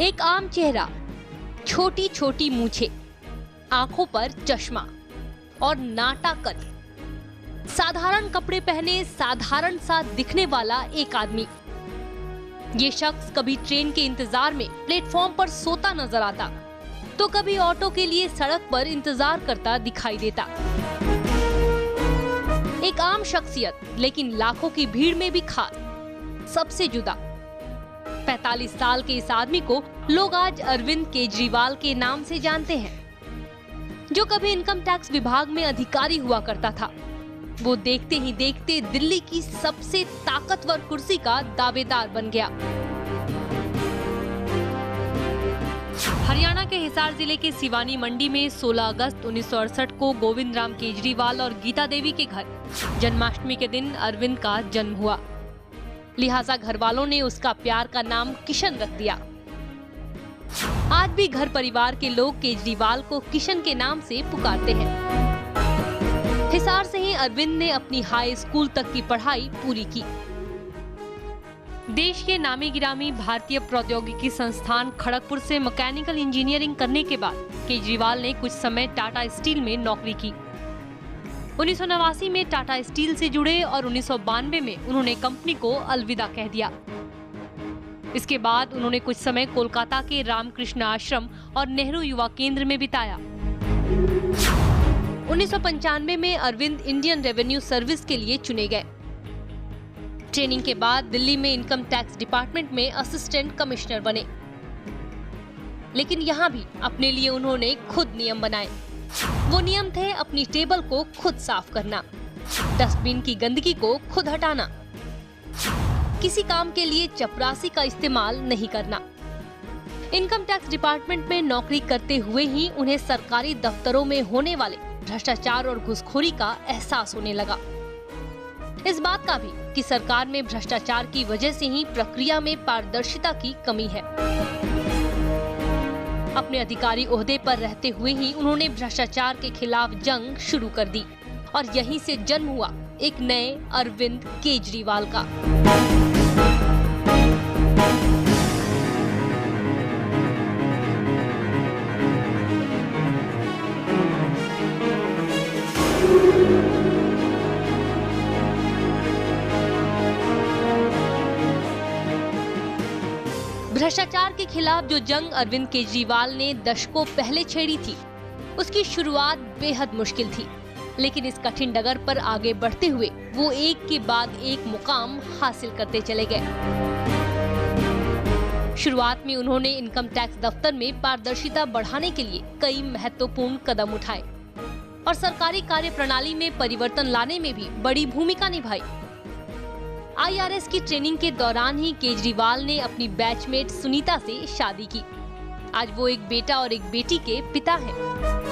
एक आम चेहरा, छोटी छोटी मूछें, आंखों पर चश्मा और नाटा कद। साधारण कपड़े पहने साधारण सा दिखने वाला एक आदमी। ये शख्स कभी ट्रेन के इंतजार में प्लेटफॉर्म पर सोता नजर आता, तो कभी ऑटो के लिए सड़क पर इंतजार करता दिखाई देता। एक आम शख्सियत, लेकिन लाखों की भीड़ में भी खास, सबसे जुदा। 45 साल के इस आदमी को लोग आज अरविंद केजरीवाल के नाम से जानते हैं, जो कभी इनकम टैक्स विभाग में अधिकारी हुआ करता था। वो देखते ही देखते दिल्ली की सबसे ताकतवर कुर्सी का दावेदार बन गया। हरियाणा के हिसार जिले के सिवानी मंडी में 16 अगस्त 1968 को गोविंद राम केजरीवाल और गीता देवी के घर जन्माष्टमी के दिन अरविंद का जन्म हुआ। लिहाजा घर वालों ने उसका प्यार का नाम किशन रख दिया। आज भी घर परिवार के लोग केजरीवाल को किशन के नाम से पुकारते हैं। हिसार से ही अरविंद ने अपनी हाई स्कूल तक की पढ़ाई पूरी की। देश के नामी गिरामी भारतीय प्रौद्योगिकी संस्थान खड़गपुर से मैकेनिकल इंजीनियरिंग करने के बाद केजरीवाल ने कुछ समय टाटा स्टील में नौकरी की। 1989 में टाटा स्टील से जुड़े और 1992 में उन्होंने कंपनी को अलविदा कह दिया। इसके बाद उन्होंने कुछ समय कोलकाता के रामकृष्ण आश्रम और नेहरू युवा केंद्र में बिताया। 1995 में अरविंद इंडियन रेवेन्यू सर्विस के लिए चुने गए। ट्रेनिंग के बाद दिल्ली में इनकम टैक्स डिपार्टमेंट में असिस्टेंट कमिश्नर बने। लेकिन यहाँ भी अपने लिए उन्होंने खुद नियम बनाए। वो नियम थे अपनी टेबल को खुद साफ करना, डस्टबिन की गंदगी को खुद हटाना, किसी काम के लिए चपरासी का इस्तेमाल नहीं करना। इनकम टैक्स डिपार्टमेंट में नौकरी करते हुए ही उन्हें सरकारी दफ्तरों में होने वाले भ्रष्टाचार और घुसखोरी का एहसास होने लगा। इस बात का भी कि सरकार में भ्रष्टाचार की वजह से ही प्रक्रिया में पारदर्शिता की कमी है। अपने अधिकारी ओहदे पर रहते हुए ही उन्होंने भ्रष्टाचार के खिलाफ जंग शुरू कर दी और यहीं से जन्म हुआ एक नए अरविंद केजरीवाल का। भ्रष्टाचार के खिलाफ जो जंग अरविंद केजरीवाल ने दशकों पहले छेड़ी थी, उसकी शुरुआत बेहद मुश्किल थी। लेकिन इस कठिन डगर पर आगे बढ़ते हुए वो एक के बाद एक मुकाम हासिल करते चले गए। शुरुआत में उन्होंने इनकम टैक्स दफ्तर में पारदर्शिता बढ़ाने के लिए कई महत्वपूर्ण कदम उठाए और सरकारी कार्य प्रणाली में परिवर्तन लाने में भी बड़ी भूमिका निभाई। IRS की ट्रेनिंग के दौरान ही केजरीवाल ने अपनी बैचमेट सुनीता से शादी की। आज वो एक बेटा और एक बेटी के पिता हैं।